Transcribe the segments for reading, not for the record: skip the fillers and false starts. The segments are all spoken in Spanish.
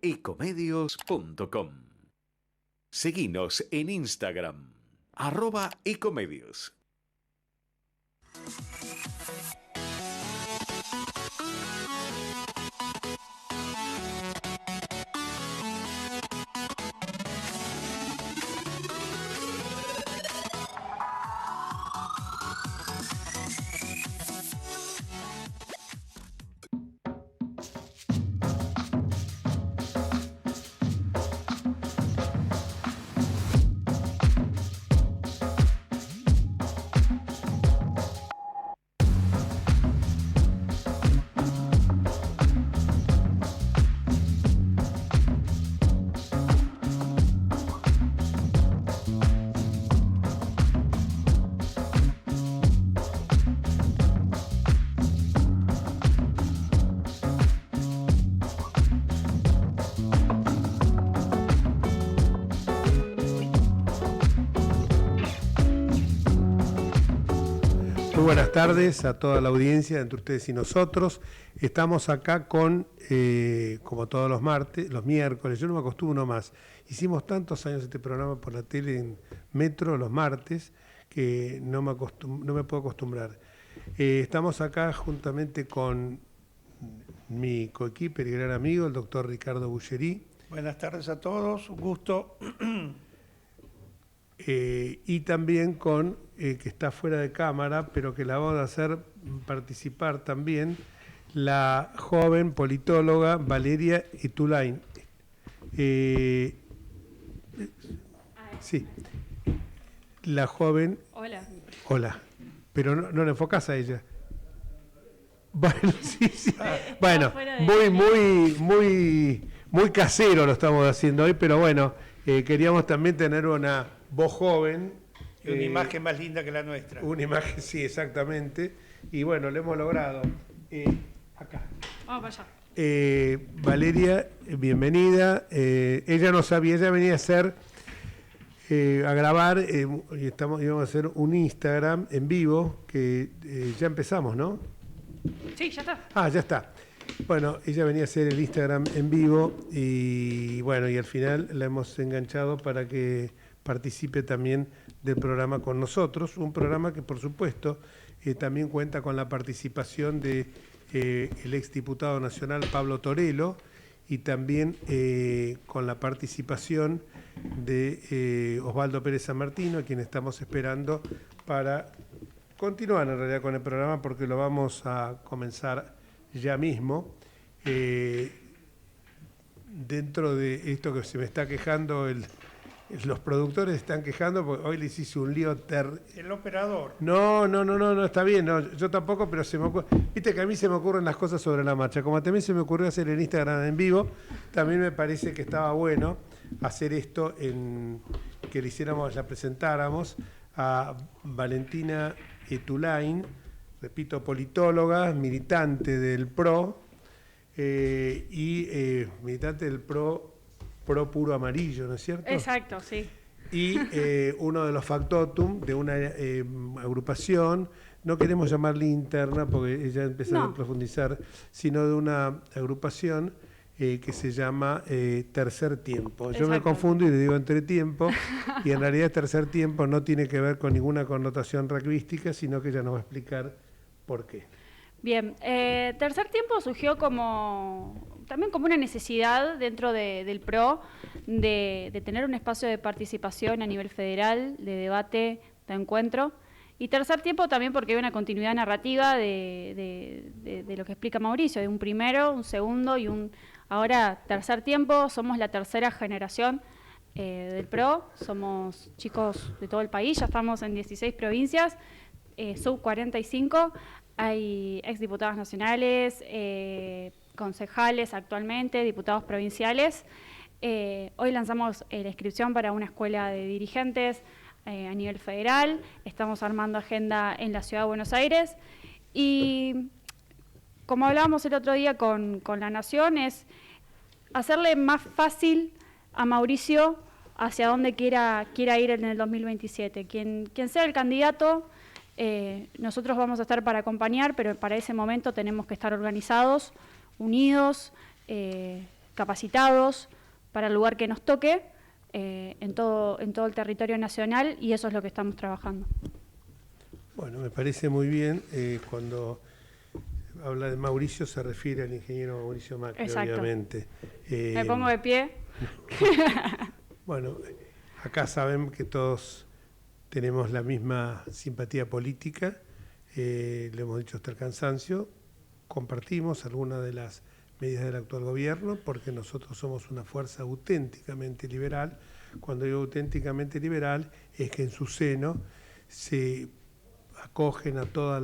ecomedios.com. Seguinos en Instagram, @ecomedios. Buenas tardes a toda la audiencia entre ustedes y nosotros. Estamos acá con, como todos los miércoles, yo no me acostumbro más. Hicimos tantos años este programa por la tele en Metro los martes que no me puedo acostumbrar. Estamos acá juntamente con mi coequiper y gran amigo, el doctor Ricardo Bullerí. Buenas tardes a todos, un gusto. Y también con, que está fuera de cámara, pero que la vamos a hacer participar también, la joven politóloga Valeria Etulain. Sí, la joven... Hola, pero no le enfocás a ella. Bueno, sí. Bueno, muy casero lo estamos haciendo hoy, pero bueno, queríamos también tener una voz joven. Y una imagen más linda que la nuestra. Una imagen, sí, exactamente. Y bueno, lo hemos logrado. Acá. Vamos para allá. Valeria, bienvenida. Ella no sabía, ella venía a grabar, y íbamos a hacer un Instagram en vivo, que ya empezamos, ¿no? Sí, ya está. Ah, ya está. Bueno, ella venía a hacer el Instagram en vivo y bueno, y al final la hemos enganchado para que participe también del programa con nosotros, un programa que por supuesto también cuenta con la participación de el exdiputado nacional Pablo Torello y también con la participación de Osvaldo Pérez San Martino, a quien estamos esperando para continuar en realidad con el programa porque lo vamos a comenzar ya mismo. Dentro de esto que se me está quejando los productores están quejando porque hoy les hice un lío El operador. No, está bien, no, yo tampoco, pero se me ocurre. Viste que a mí se me ocurren las cosas sobre la marcha. Como también se me ocurrió hacer el Instagram en vivo, también me parece que estaba bueno hacer esto que le hiciéramos, la presentáramos a Valentina Etulain, repito, politóloga, militante del PRO y militante del PRO puro amarillo, ¿no es cierto? Exacto, sí. Y uno de los factotum de una agrupación, no queremos llamarle interna porque ella empezó a profundizar, sino de una agrupación que se llama Tercer Tiempo. Yo me confundo y le digo entretiempo, y en realidad Tercer Tiempo no tiene que ver con ninguna connotación rugbyística, sino que ella nos va a explicar por qué. Bien, Tercer Tiempo surgió también como una necesidad dentro del PRO de tener un espacio de participación a nivel federal, de debate, de encuentro. Y Tercer Tiempo también porque hay una continuidad narrativa de lo que explica Mauricio, de un primero, un segundo y ahora Tercer Tiempo. Somos la tercera generación del PRO, somos chicos de todo el país, ya estamos en 16 provincias, sub 45, hay exdiputados nacionales, concejales actualmente, diputados provinciales. Hoy lanzamos la inscripción para una escuela de dirigentes a nivel federal, estamos armando agenda en la Ciudad de Buenos Aires y como hablábamos el otro día con La Nación, es hacerle más fácil a Mauricio hacia dónde quiera ir en el 2027. Quien sea el candidato, nosotros vamos a estar para acompañar, pero para ese momento tenemos que estar organizados, unidos, capacitados para el lugar que nos toque en todo el territorio nacional, y eso es lo que estamos trabajando. Bueno, me parece muy bien. Cuando habla de Mauricio se refiere al ingeniero Mauricio Macri, Exacto. obviamente. Me pongo de pie. Bueno, acá saben que todos tenemos la misma simpatía política, lo hemos dicho hasta el cansancio, compartimos algunas de las medidas del actual gobierno porque nosotros somos una fuerza auténticamente liberal. Cuando digo auténticamente liberal es que en su seno se acogen a todas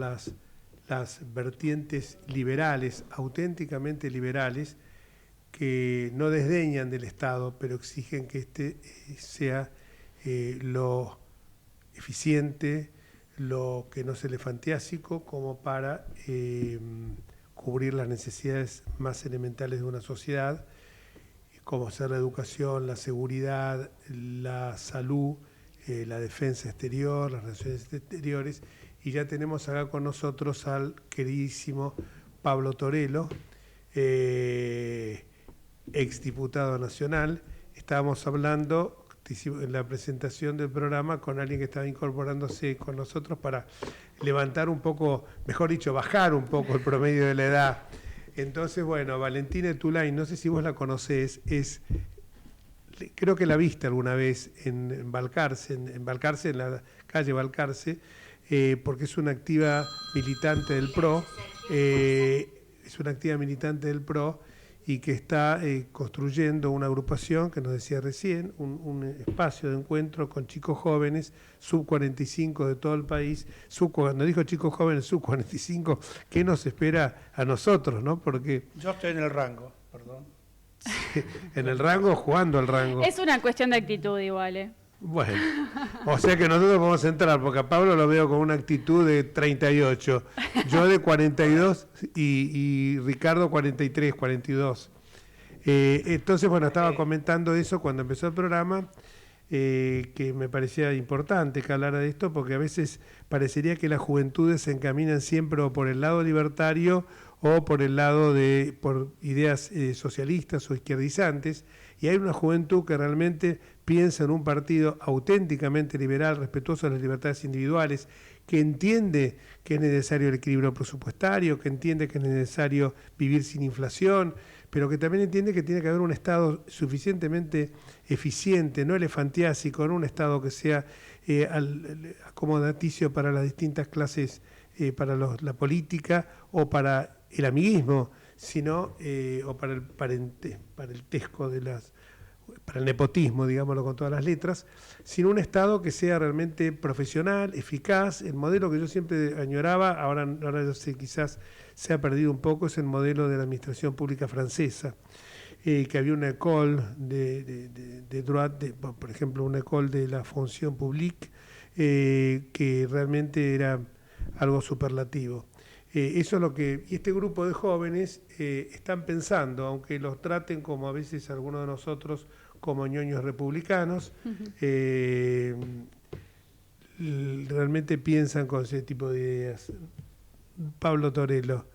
las vertientes liberales, auténticamente liberales, que no desdeñan del Estado, pero exigen que éste sea lo eficiente, lo que no sea elefantiásico, como para cubrir las necesidades más elementales de una sociedad, como ser la educación, la seguridad, la salud, la defensa exterior, las relaciones exteriores. Y ya tenemos acá con nosotros al queridísimo Pablo Torello, exdiputado nacional. Estábamos hablando en la presentación del programa con alguien que estaba incorporándose con nosotros para levantar un poco, mejor dicho, bajar un poco el promedio de la edad. Entonces, bueno, Valentina Etulain, no sé si vos la conocés, creo que la viste alguna vez en Balcarce, en la calle Balcarce, porque es una activa militante del PRO, y que está construyendo una agrupación, que nos decía recién, un espacio de encuentro con chicos jóvenes, sub 45 de todo el país. Cuando dijo chicos jóvenes, sub 45, ¿qué nos espera a nosotros, no? Porque Yo estoy en el rango, perdón. en el rango, jugando al rango. Es una cuestión de actitud igual, Bueno, o sea que nosotros podemos entrar, porque a Pablo lo veo con una actitud de 38, yo de 42 y Ricardo 43, 42. Entonces, bueno, estaba comentando eso cuando empezó el programa, que me parecía importante que hablara de esto, porque a veces parecería que las juventudes se encaminan siempre o por el lado libertario o por el lado por ideas socialistas o izquierdizantes, y hay una juventud que realmente piensa en un partido auténticamente liberal, respetuoso de las libertades individuales, que entiende que es necesario el equilibrio presupuestario, que entiende que es necesario vivir sin inflación, pero que también entiende que tiene que haber un Estado suficientemente eficiente, no elefantiásico, no un Estado que sea acomodaticio para las distintas clases, para la política o para el amiguismo, sino o para el parentesco para el nepotismo, digámoslo con todas las letras, sino un Estado que sea realmente profesional, eficaz. El modelo que yo siempre añoraba, ahora yo sé, quizás se ha perdido un poco, es el modelo de la administración pública francesa, que había una école de droit, por ejemplo, una école de la fonction publique, que realmente era algo superlativo. Eso es lo que, y este grupo de jóvenes están pensando, aunque los traten como a veces algunos de nosotros como ñoños republicanos, realmente piensan con ese tipo de ideas. Pablo Torello,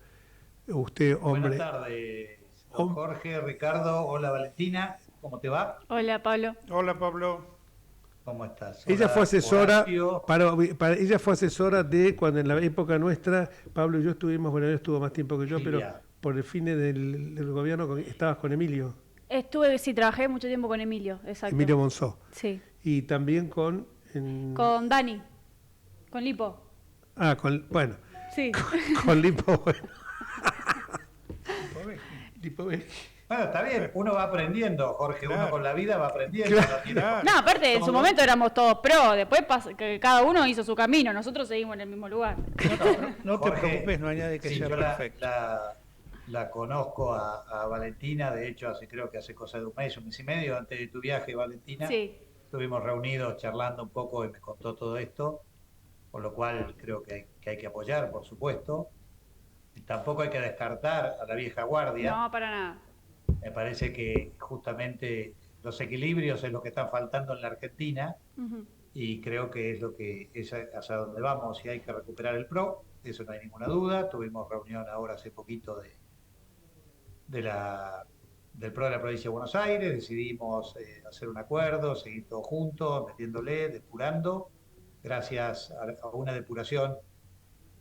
usted, hombre. Buenas tardes, don Jorge, Ricardo, hola Valentina, ¿cómo te va? Hola, Pablo. Hola, Pablo. ¿Cómo estás? Ella Hola, fue asesora, Horacio. ella fue asesora de cuando en la época nuestra, Pablo y yo estuvimos, bueno, él estuvo más tiempo que yo, Silvia. pero por el fin del gobierno estabas con Emilio. Trabajé mucho tiempo con Emilio, exacto. Emilio Monzó. Sí. Y también con Dani, con Lipo. Bueno, Sí. con Lipo, bueno. Lipovetsky. Bueno, está bien, uno va aprendiendo, Jorge, Claro. uno con la vida va aprendiendo. Claro. No tiene- Claro. No, aparte, en su Somos momento éramos todos pro, después que cada uno hizo su camino, nosotros seguimos en el mismo lugar. No te Jorge, preocupes, no hay nadie que sí, sea yo perfecto. la conozco a Valentina, de hecho creo que hace cosa de un mes y medio antes de tu viaje, Valentina. Sí. Estuvimos reunidos charlando un poco y me contó todo esto, por lo cual creo que hay que apoyar, por supuesto. Y tampoco hay que descartar a la vieja guardia. No, para nada. Me parece que justamente los equilibrios es lo que están faltando en la Argentina Ujú. y creo que es hacia donde vamos y hay que recuperar el PRO, eso no hay ninguna duda. Tuvimos reunión ahora hace poquito de del PRO de la provincia de Buenos Aires, decidimos hacer un acuerdo, seguir todos juntos, metiéndole, depurando, gracias a una depuración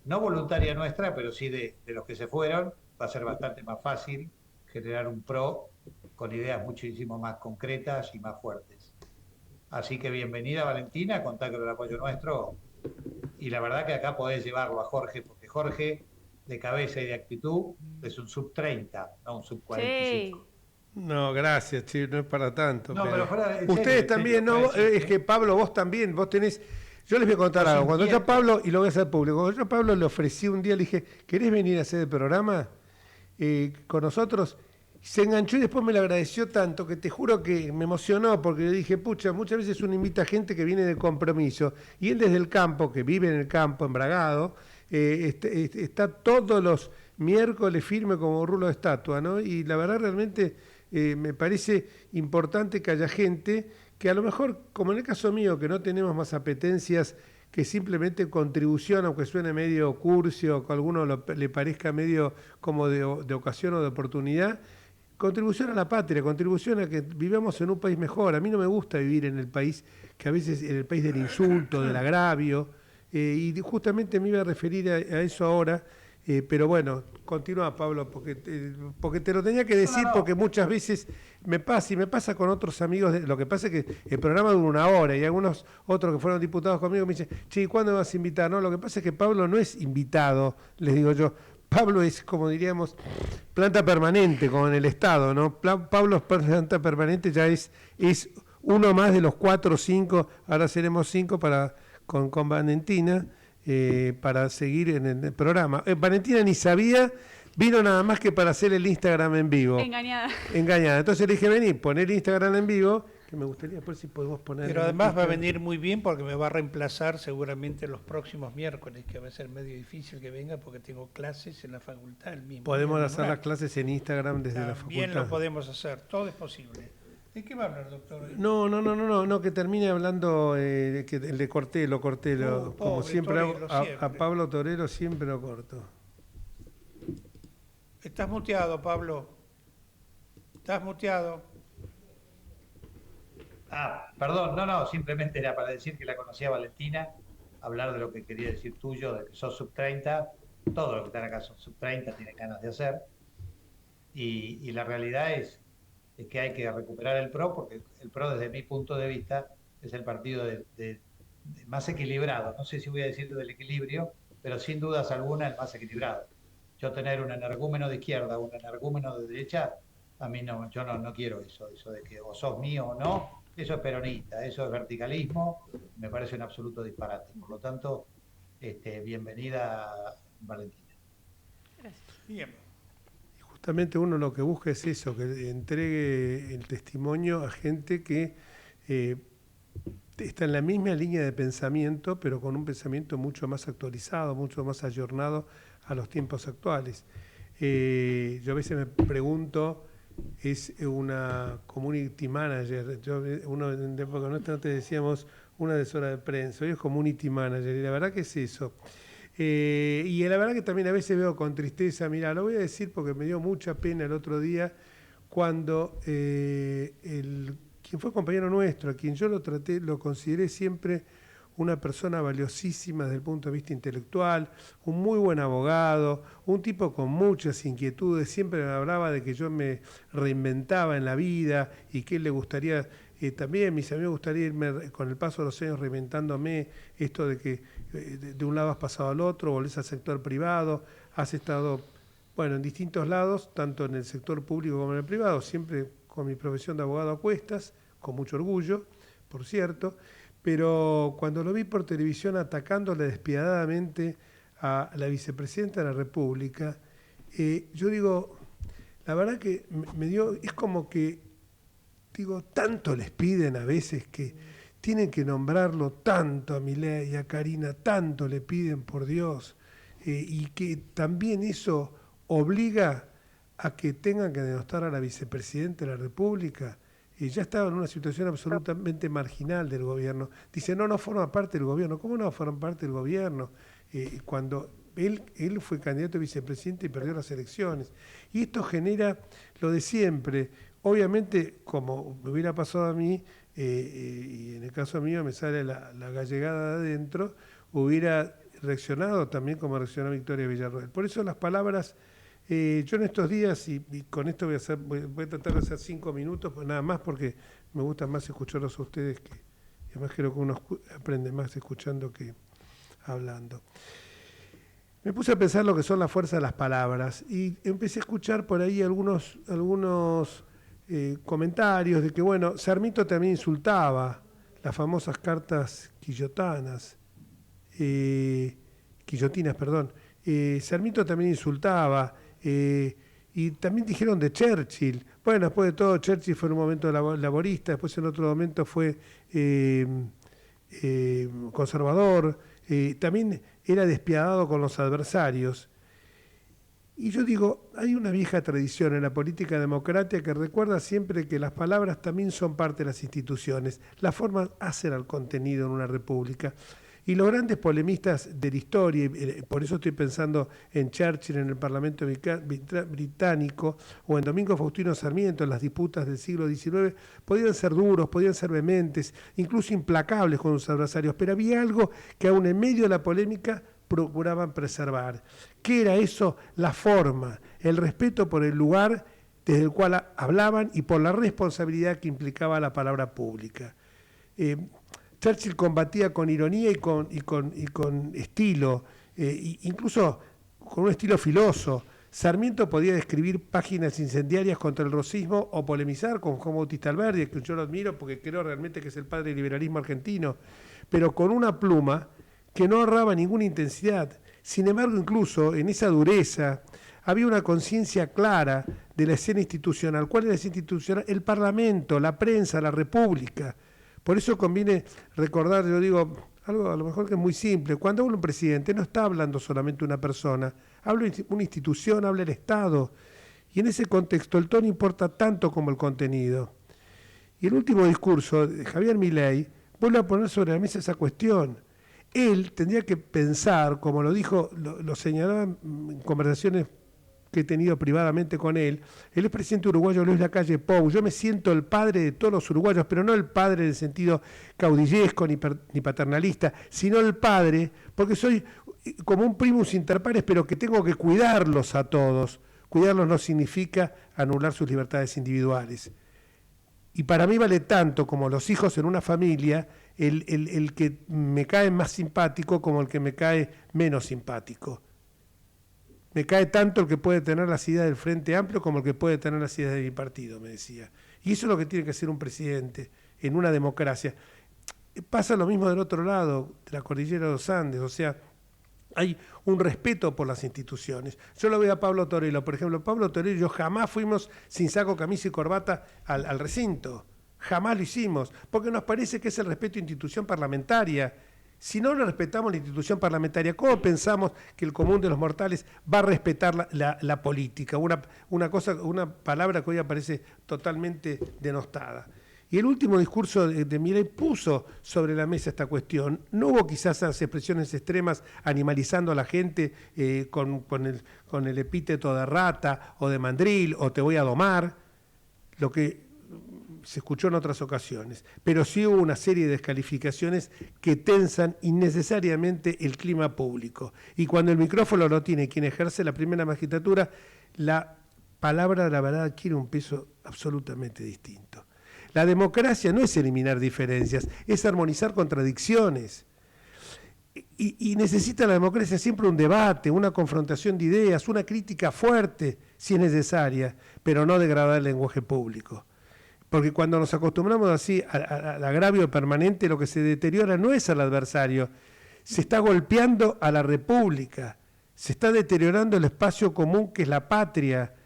no voluntaria nuestra, pero sí de los que se fueron. Va a ser bastante más fácil generar un PRO con ideas muchísimo más concretas y más fuertes. Así que bienvenida, Valentina, contá con el apoyo nuestro. Y la verdad que acá podés llevarlo a Jorge, porque Jorge, de cabeza y de actitud, es un sub 30, no un sub 45. Sí. No, gracias, che, no es para tanto. No, pero fuera de- en ustedes serio, en también, serio, no, puede ser, es que Pablo, vos también, vos tenés. Yo les voy a contar Vos algo. Cuando yo a inquieto. Pablo, y lo voy a hacer público, cuando yo a Pablo le ofrecí un día, le dije, ¿querés venir a hacer el programa con nosotros? Se enganchó y después me lo agradeció tanto que te juro que me emocionó porque le dije, pucha, muchas veces uno invita a gente que viene de compromiso y él desde el campo, que vive en el campo, en Bragado, está todos los miércoles firme como rulo de estatua, ¿no? Y la verdad realmente me parece importante que haya gente que a lo mejor, como en el caso mío, que no tenemos más apetencias que simplemente contribución, aunque suene medio curcio, que a alguno le parezca medio como de ocasión o de oportunidad, contribución a la patria, contribución a que vivamos en un país mejor. A mí no me gusta vivir en el país, que a veces en el país del insulto, del agravio, y justamente me iba a referir a eso ahora, pero bueno, continúa Pablo, porque te lo tenía que decir, No. porque muchas veces me pasa, y me pasa con otros amigos, lo que pasa es que el programa dura 1 hora, y algunos otros que fueron diputados conmigo me dicen, che, ¿cuándo me vas a invitar? No, lo que pasa es que Pablo no es invitado, les digo yo. Pablo es, como diríamos, planta permanente, como en el Estado, ¿no? Pablo es planta permanente, ya es uno más de los 4 o 5, ahora seremos 5 con Valentina, para seguir en el programa. Valentina ni sabía, vino nada más que para hacer el Instagram en vivo. Engañada. Engañada. Entonces le dije, vení, poner Instagram en vivo, que me gustaría después si podemos poner... Pero además va a venir muy bien porque me va a reemplazar seguramente los próximos miércoles, que va a ser medio difícil que venga porque tengo clases en la facultad el mismo. Podemos día, hacer manual. las clases en Instagram desde la También facultad. lo podemos hacer, todo es posible. ¿De qué va a hablar, doctor? No, que termine hablando, que le corté, como pobre siempre hago, Torero, a siempre. Pablo Torero siempre lo corto. Estás muteado, Pablo. Estás muteado. Perdón, no, simplemente era para decir que la conocía Valentina, hablar de lo que quería decir tuyo, de que sos sub 30, todos los que están acá son sub 30, tienen ganas de hacer, y la realidad es que hay que recuperar el PRO, porque el PRO desde mi punto de vista es el partido de más equilibrado, no sé si voy a decir del equilibrio, pero sin dudas alguna el más equilibrado. Yo tener un energúmeno de izquierda o un energúmeno de derecha, a mí no, yo no quiero eso de que o sos mío o no, eso es peronista, eso es verticalismo, me parece un absoluto disparate. Por lo tanto, bienvenida, Valentina. Bien. Justamente uno lo que busca es eso, que entregue el testimonio a gente que está en la misma línea de pensamiento, pero con un pensamiento mucho más actualizado, mucho más ayornado a los tiempos actuales. Yo a veces me pregunto, es una community manager, uno en época nuestra antes decíamos una asesora de prensa, hoy es community manager, y la verdad que es eso. Y la verdad que también a veces veo con tristeza, mira, lo voy a decir porque me dio mucha pena el otro día cuando quien fue compañero nuestro, a quien yo lo consideré siempre una persona valiosísima desde el punto de vista intelectual, un muy buen abogado, un tipo con muchas inquietudes, siempre me hablaba de que yo me reinventaba en la vida y que él le gustaría, también mis amigos gustaría irme con el paso de los años reinventándome, esto de que de un lado has pasado al otro, volvés al sector privado, has estado, bueno, en distintos lados, tanto en el sector público como en el privado, siempre con mi profesión de abogado a cuestas, con mucho orgullo, por cierto, pero cuando lo vi por televisión atacándole despiadadamente a la vicepresidenta de la República, yo digo, la verdad que me dio, es como que, digo, tanto les piden a veces que tienen que nombrarlo tanto a Milei y a Karina, tanto le piden, por Dios, y que también eso obliga a que tengan que denostar a la vicepresidenta de la República. Ya estaba en una situación absolutamente marginal del gobierno. Dice, no forma parte del gobierno. ¿Cómo no forman parte del gobierno? Cuando él fue candidato a vicepresidente y perdió las elecciones. Y esto genera lo de siempre. Obviamente, como me hubiera pasado a mí, y en el caso mío me sale la gallegada de adentro, hubiera reaccionado también como reaccionó Victoria Villarroel. Por eso las palabras, yo en estos días, y con esto voy a tratar de hacer 5 minutos, pues nada más porque me gusta más escucharlos a ustedes, que además creo que uno aprende más escuchando que hablando. Me puse a pensar lo que son la fuerza de las palabras y empecé a escuchar por ahí algunos comentarios de que, bueno, Sarmiento también insultaba, las famosas cartas quillotinas, Sarmiento también insultaba, y también dijeron de Churchill. Bueno, después de todo, Churchill fue en un momento laborista, después en otro momento fue conservador, también era despiadado con los adversarios. Y yo digo, hay una vieja tradición en la política democrática que recuerda siempre que las palabras también son parte de las instituciones. Las formas hacen al contenido en una república. Y los grandes polemistas de la historia, por eso estoy pensando en Churchill en el Parlamento británico o en Domingo Faustino Sarmiento en las disputas del siglo XIX, podían ser duros, podían ser vehementes, incluso implacables con sus adversarios, pero había algo que aún en medio de la polémica procuraban preservar. ¿Qué era eso? La forma, el respeto por el lugar desde el cual hablaban y por la responsabilidad que implicaba la palabra pública. Churchill combatía con ironía y con estilo, incluso con un estilo filoso. Sarmiento podía describir páginas incendiarias contra el rosismo o polemizar con Juan Bautista Alberdi, que yo lo admiro porque creo realmente que es el padre del liberalismo argentino, pero con una pluma que no ahorraba ninguna intensidad. Sin embargo, incluso en esa dureza había una conciencia clara de la escena institucional. ¿Cuál es la escena institucional? El Parlamento, la prensa, la República. Por eso conviene recordar, yo digo, algo a lo mejor que es muy simple. Cuando habla un presidente no está hablando solamente una persona, habla una institución, habla el Estado. Y en ese contexto el tono importa tanto como el contenido. Y el último discurso de Javier Milei vuelve a poner sobre la mesa esa cuestión. Él tendría que pensar, como lo dijo, lo señalaba en conversaciones que he tenido privadamente con él, el expresidente uruguayo Luis Lacalle Pou. Yo me siento el padre de todos los uruguayos, pero no el padre en el sentido caudillesco ni paternalista, sino el padre, porque soy como un primus inter pares, pero que tengo que cuidarlos a todos. Cuidarlos no significa anular sus libertades individuales. Y para mí vale tanto como los hijos en una familia, el que me cae más simpático como el que me cae menos simpático. Me cae tanto el que puede tener las ideas del Frente Amplio como el que puede tener las ideas de mi partido, me decía. Y eso es lo que tiene que hacer un presidente en una democracia. Pasa lo mismo del otro lado, de la cordillera de los Andes, o sea, hay un respeto por las instituciones. Yo lo veo a Pablo Torello, por ejemplo, Pablo Torello y yo jamás fuimos sin saco, camisa y corbata al recinto, jamás lo hicimos, porque nos parece que es el respeto a institución parlamentaria. Si no respetamos la institución parlamentaria, ¿cómo pensamos que el común de los mortales va a respetar la política? Una palabra que hoy aparece totalmente denostada. Y el último discurso de Milei puso sobre la mesa esta cuestión. No hubo quizás esas expresiones extremas animalizando a la gente con el epíteto de rata o de mandril o te voy a domar, lo que se escuchó en otras ocasiones, pero sí hubo una serie de descalificaciones que tensan innecesariamente el clima público. Y cuando el micrófono lo tiene quien ejerce la primera magistratura, la palabra de la verdad adquiere un peso absolutamente distinto. La democracia no es eliminar diferencias, es armonizar contradicciones. Y necesita la democracia siempre un debate, una confrontación de ideas, una crítica fuerte, si es necesaria, pero no degradar el lenguaje público. Porque cuando nos acostumbramos así al agravio permanente, lo que se deteriora no es al adversario, se está golpeando a la República, se está deteriorando el espacio común que es la patria.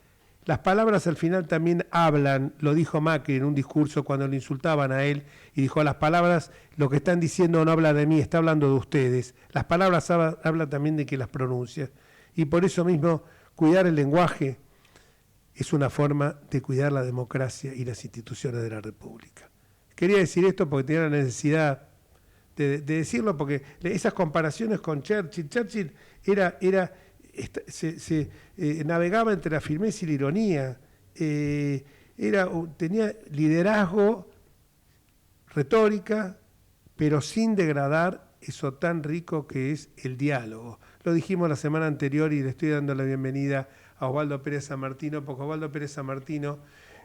Las palabras al final también hablan, lo dijo Macri en un discurso cuando le insultaban a él, y dijo, las palabras, lo que están diciendo no habla de mí, está hablando de ustedes. Las palabras hablan también de quien las pronuncia. Y por eso mismo, cuidar el lenguaje es una forma de cuidar la democracia y las instituciones de la República. Quería decir esto porque tenía la necesidad de decirlo, porque esas comparaciones con Churchill navegaba entre la firmeza y la ironía, tenía liderazgo, retórica, pero sin degradar eso tan rico que es el diálogo. Lo dijimos la semana anterior y le estoy dando la bienvenida a Osvaldo Pérez Sammartino, porque Osvaldo Pérez Sammartino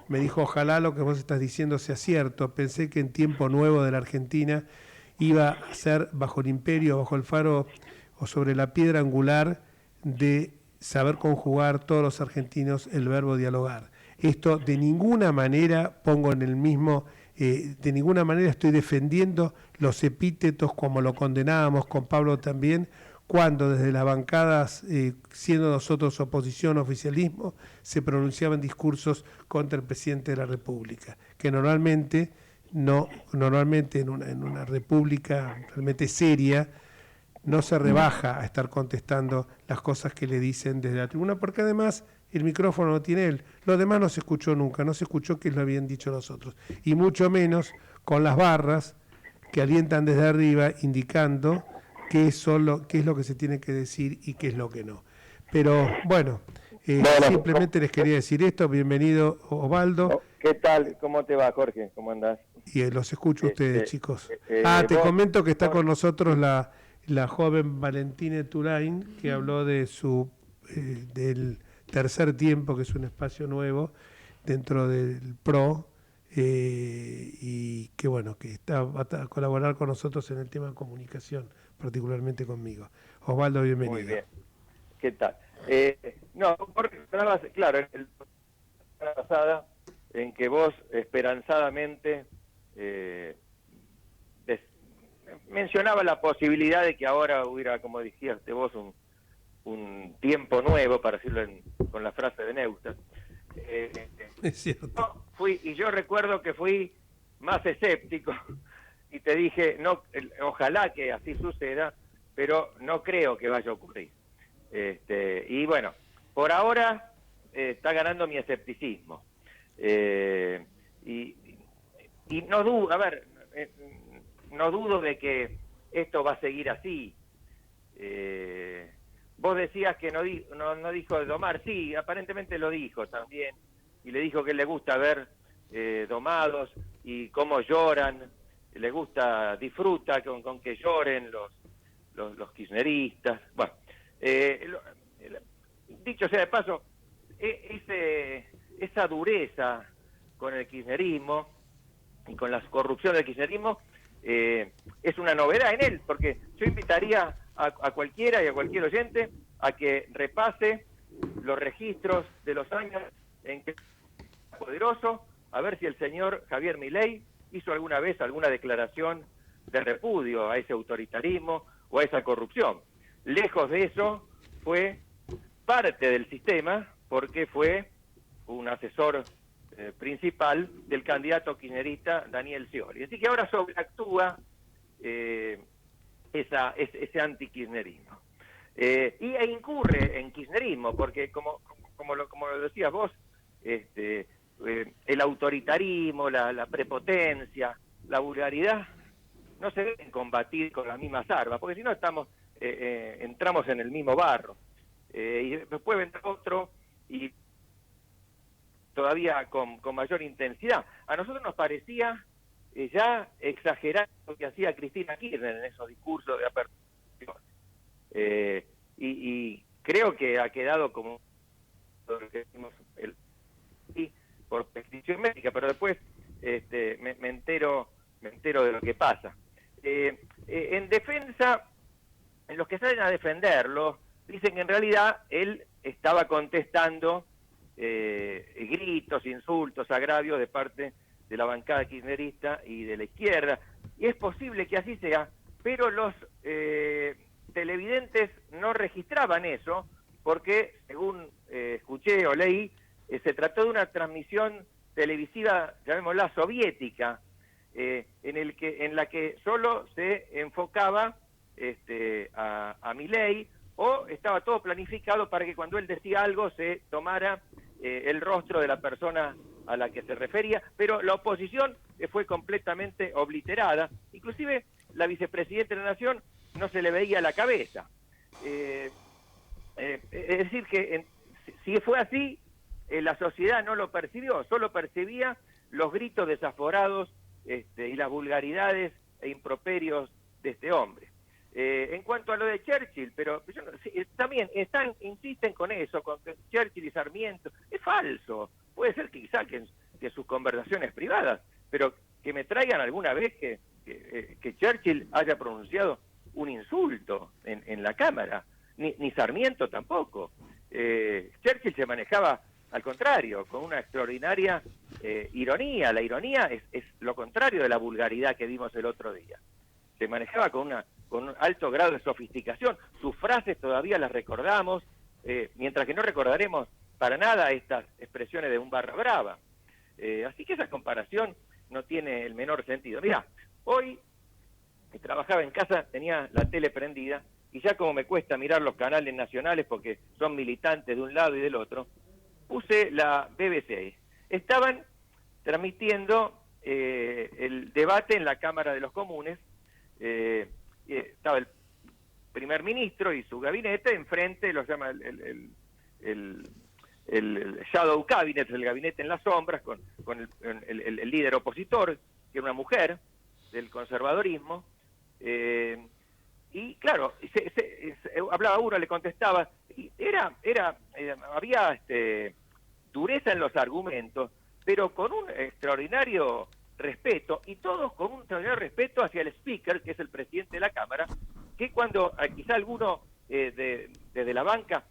me dijo, ojalá lo que vos estás diciendo sea cierto. Pensé que en tiempo nuevo de la Argentina iba a ser bajo el imperio, bajo el faro o sobre la piedra angular de saber conjugar todos los argentinos el verbo dialogar. Esto de ninguna manera pongo en el mismo, de ninguna manera estoy defendiendo los epítetos como lo condenábamos con Pablo también, cuando desde las bancadas, siendo nosotros oposición, oficialismo, se pronunciaban discursos contra el presidente de la República, que normalmente en una república realmente seria no se rebaja a estar contestando las cosas que le dicen desde la tribuna, porque además el micrófono no tiene él, lo demás no se escuchó nunca, no se escuchó que lo habían dicho los otros, y mucho menos con las barras que alientan desde arriba indicando qué es lo que se tiene que decir y qué es lo que no. Pero bueno, simplemente les quería decir esto. Bienvenido, Osvaldo. ¿Qué tal? ¿Cómo te va, Jorge? ¿Cómo andás? Y los escucho a ustedes, chicos. Te comento que está con nosotros la joven Valentina Turain, que habló de del tercer tiempo, que es un espacio nuevo dentro del PRO, y que bueno, que va a colaborar con nosotros en el tema de comunicación, particularmente conmigo. Osvaldo, bienvenido. Muy bien. ¿Qué tal? No, Jorge, claro, en la pasada, en que vos esperanzadamente mencionaba la posibilidad de que ahora hubiera, como dijiste vos, un tiempo nuevo, para decirlo con la frase de Neustadt. Es cierto. Yo recuerdo que fui más escéptico y te dije, no, ojalá que así suceda, pero no creo que vaya a ocurrir. Y bueno, por ahora está ganando mi escepticismo. Y no dudo, no dudo de que esto va a seguir así. Vos decías que no dijo de domar, sí, aparentemente lo dijo también, y le dijo que le gusta ver domados y cómo lloran, disfruta con que lloren los kirchneristas. Bueno, dicho sea de paso, esa dureza con el kirchnerismo y con la corrupción del kirchnerismo es una novedad en él, porque yo invitaría a cualquiera y a cualquier oyente a que repase los registros de los años en que era poderoso, a ver si el señor Javier Milei hizo alguna vez alguna declaración de repudio a ese autoritarismo o a esa corrupción. Lejos de eso, fue parte del sistema porque fue un asesor principal del candidato kirchnerista Daniel Scioli. Así que ahora sobreactúa ese antikirchnerismo. E incurre en kirchnerismo, porque como lo decías vos, el autoritarismo, la prepotencia, la vulgaridad, no se deben combatir con las mismas armas, porque si no entramos en el mismo barro. Y después vendrá otro y todavía con mayor intensidad. A nosotros nos parecía ya exagerar lo que hacía Cristina Kirchner en esos discursos de apertura. Y creo que ha quedado como lo que decimos por prescripción médica, pero después me entero de lo que pasa. En defensa, en los que salen a defenderlo, dicen que en realidad él estaba contestando gritos, insultos, agravios de parte de la bancada kirchnerista y de la izquierda, y es posible que así sea, pero los televidentes no registraban eso, porque según escuché o leí, se trató de una transmisión televisiva, llamémosla soviética, en la que solo se enfocaba a Milei, o estaba todo planificado para que cuando él decía algo se tomara el rostro de la persona a la que se refería, pero la oposición fue completamente obliterada. Inclusive la vicepresidenta de la Nación no se le veía la cabeza. Es decir, que si fue así, la sociedad no lo percibió, solo percibía los gritos desaforados y las vulgaridades e improperios de este hombre. En cuanto a lo de Churchill, pero también insisten con eso, con Churchill y Sarmiento. Es falso. Puede ser que quizá que sus conversaciones privadas, pero que me traigan alguna vez que Churchill haya pronunciado un insulto en la Cámara, ni Sarmiento tampoco. Churchill se manejaba al contrario, con una extraordinaria ironía. La ironía es lo contrario de la vulgaridad que vimos el otro día. Se manejaba con un alto grado de sofisticación. Sus frases todavía las recordamos, mientras que no recordaremos para nada estas expresiones de un barra brava. Así que esa comparación no tiene el menor sentido. Mirá, hoy trabajaba en casa, tenía la tele prendida, y ya como me cuesta mirar los canales nacionales porque son militantes de un lado y del otro, puse la BBC. Estaban transmitiendo el debate en la Cámara de los Comunes. Estaba el primer ministro y su gabinete enfrente, lo llama el Shadow Cabinet, el gabinete en las sombras, con el líder opositor, que era una mujer del conservadorismo. Y claro, hablaba uno, le contestaba, y había dureza en los argumentos, pero con un extraordinario respeto, y todos con un extraordinario respeto hacia el speaker, que es el presidente de la Cámara, que cuando quizá alguno desde la banca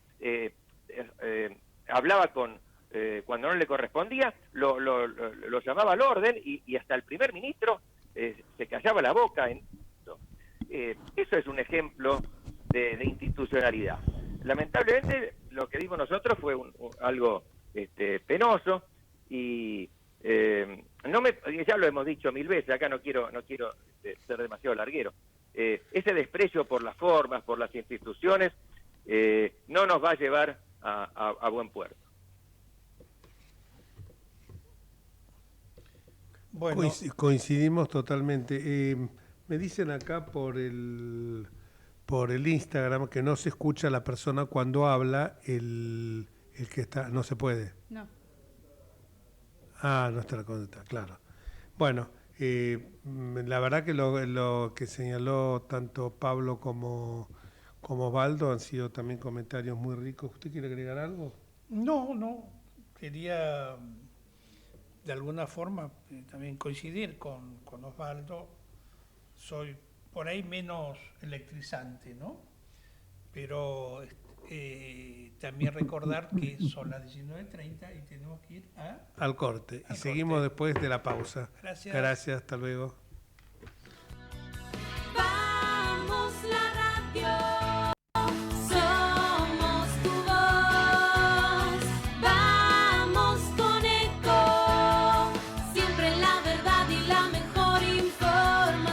hablaba cuando no le correspondía, lo llamaba al orden, y hasta el primer ministro se callaba la boca. Eso es un ejemplo de institucionalidad. Lamentablemente lo que dimos nosotros fue algo penoso, y ya lo hemos dicho 1000 veces, acá no quiero ser demasiado larguero. Ese desprecio por las formas, por las instituciones, no nos va a llevar a buen puerto. Bueno, Coincidimos totalmente. Me dicen acá por el Instagram que no se escucha a la persona cuando habla, el que está, no se puede. No. No está la conecta, claro. Bueno, la verdad que lo que señaló tanto Pablo como Osvaldo han sido también comentarios muy ricos. ¿Usted quiere agregar algo? no. Quería de alguna forma también coincidir con Osvaldo. Soy por ahí menos electrizante, ¿no? Pero también recordar que son las 19:30 y tenemos que ir al corte. Y seguimos después de la pausa. Gracias, hasta luego. Vamos la radio, somos tu voz, vamos con Eco, siempre la verdad y la mejor información.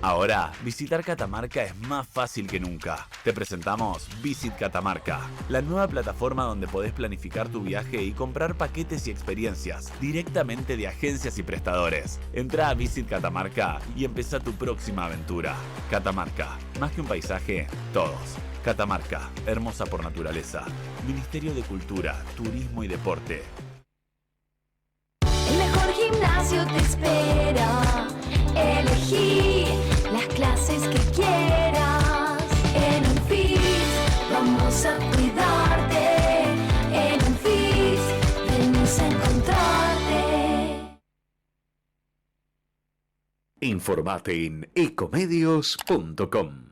Ahora, visitar Catamarca es más fácil que nunca. Te presentamos Visit Catamarca, la nueva plataforma donde podés planificar tu viaje y comprar paquetes y experiencias directamente de agencias y prestadores. Entra a Visit Catamarca y empezá tu próxima aventura. Catamarca, más que un paisaje, todos. Catamarca, hermosa por naturaleza. Ministerio de Cultura, Turismo y Deporte. El mejor gimnasio te espera. Elegí las clases que quieras. En Unfit vamos a cuidarte. En Unfit venimos a encontrarte. Informate en ecomedios.com.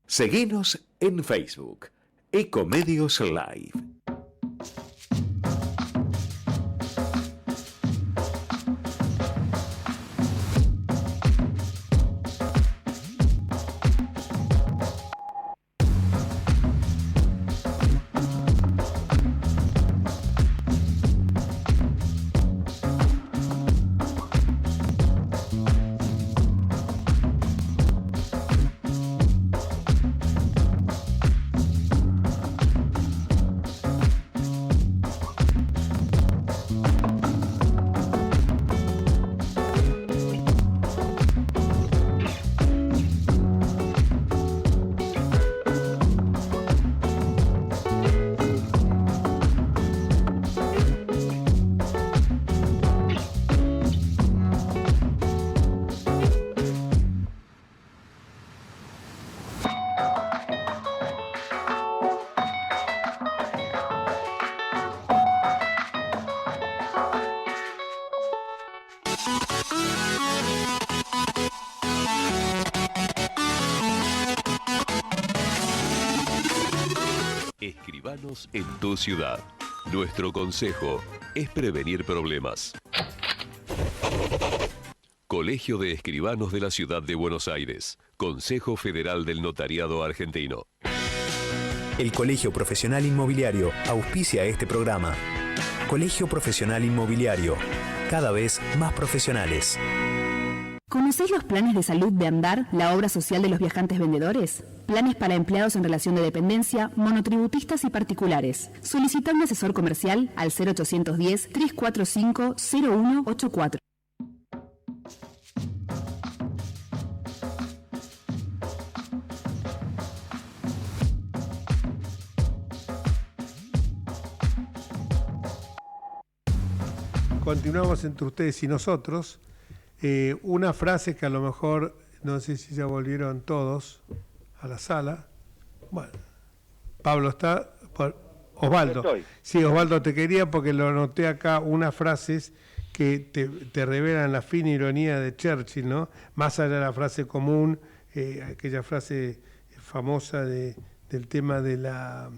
Seguinos en Facebook, Ecomedios Live. escribanos en tu ciudad. Nuestro consejo es prevenir problemas. Colegio de Escribanos de la Ciudad de Buenos Aires. Consejo Federal del Notariado Argentino. El Colegio Profesional Inmobiliario auspicia este programa. Colegio Profesional Inmobiliario, cada vez más profesionales. ¿Conocés los planes de salud de Andar, la obra social de los viajantes vendedores? Planes para empleados en relación de dependencia, monotributistas y particulares. Solicita un asesor comercial al 0810-345-0184. Continuamos entre ustedes y nosotros. Una frase que a lo mejor, no sé si ya volvieron todos a la sala. Bueno, Pablo está. Osvaldo. Sí, Osvaldo, te quería porque lo anoté acá, unas frases que te revelan la fina ironía de Churchill, ¿no? Más allá de la frase común, aquella frase famosa del tema de la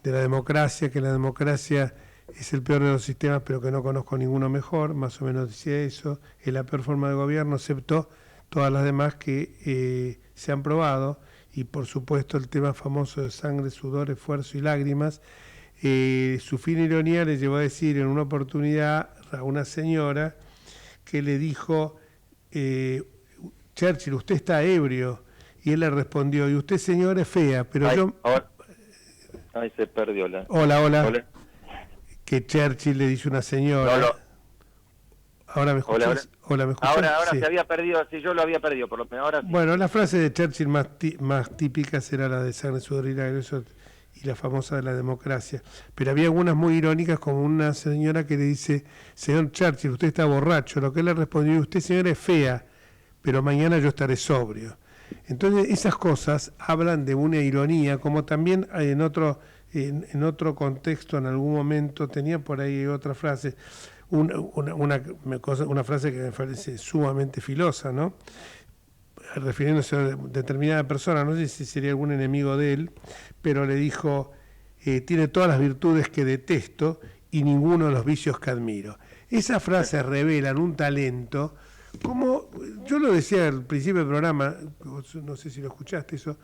democracia, que la democracia es el peor de los sistemas, pero que no conozco ninguno mejor, más o menos decía eso, es la peor forma de gobierno, excepto todas las demás que se han probado, y por supuesto el tema famoso de sangre, sudor, esfuerzo y lágrimas. Su fina ironía le llevó a decir en una oportunidad a una señora que le dijo, Churchill, usted está ebrio, y él le respondió, y usted, señora, es fea, pero yo... Ay, se perdió la... Hola. Que Churchill le dice una señora. No. ¿Ahora me escuchas? Hola, ¿me escuchas? Ahora Sí. se había perdido, si yo lo había perdido, por lo menos ahora sí. Bueno, la frase de Churchill más típica será la de sangre, sudor y lágrimas y la famosa de la democracia. Pero había algunas muy irónicas, como una señora que le dice, señor Churchill, usted está borracho. Lo que él le respondió, usted, señora, es fea, pero mañana yo estaré sobrio. Entonces, esas cosas hablan de una ironía, como también en otro contexto, en algún momento, tenía por ahí otra frase, una frase que me parece sumamente filosa, ¿no? Refiriéndose a determinada persona, no sé si sería algún enemigo de él, pero le dijo, tiene todas las virtudes que detesto y ninguno de los vicios que admiro. Esas frases revelan un talento, como yo lo decía al principio del programa, no sé si lo escuchaste eso,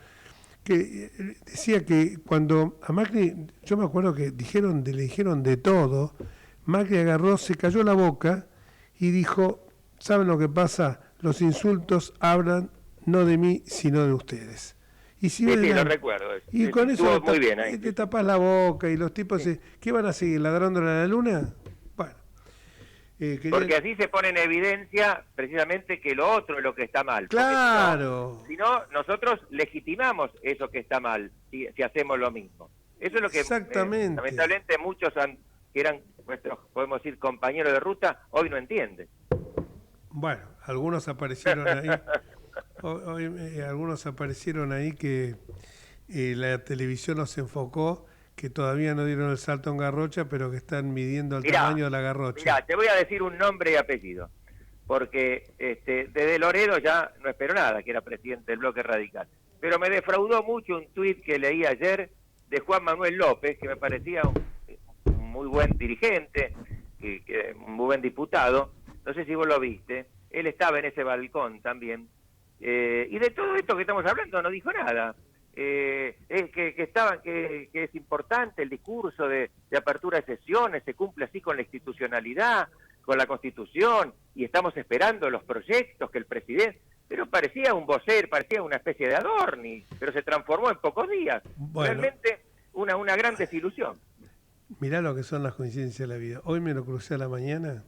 que decía que cuando a Macri, yo me acuerdo que le dijeron de todo, Macri agarró, se cayó la boca y dijo, ¿saben lo que pasa? Los insultos hablan no de mí, sino de ustedes. Y si sí, lo recuerdo. Y con eso muy bien ahí. te tapas la boca y los tipos, ¿qué van a seguir? ¿Ladrándole a la luna? Bueno. Porque así se pone en evidencia precisamente que lo otro es lo que está mal. Claro. Si no, nosotros legitimamos eso que está mal, si hacemos lo mismo. Eso es lo que exactamente. Lamentablemente muchos que eran nuestros, podemos decir, compañeros de ruta, hoy no entienden. Bueno, algunos aparecieron ahí. Algunos aparecieron ahí que la televisión los enfocó, que todavía no dieron el salto en Garrocha, pero que están midiendo el tamaño de la Garrocha. Mirá, te voy a decir un nombre y apellido, porque desde Loredo ya no espero nada, que era presidente del Bloque Radical. Pero me defraudó mucho un tuit que leí ayer de Juan Manuel López, que me parecía un muy buen dirigente, un muy buen diputado. No sé si vos lo viste. Él estaba en ese balcón también. Y de todo esto que estamos hablando no dijo nada. Es que es importante el discurso de apertura de sesiones, se cumple así con la institucionalidad, con la Constitución, y estamos esperando los proyectos que el presidente... Pero parecía un vocero, parecía una especie de Adorni, pero se transformó en pocos días. Bueno, realmente una gran desilusión. Mirá lo que son las coincidencias de la vida. Hoy me lo crucé a la mañana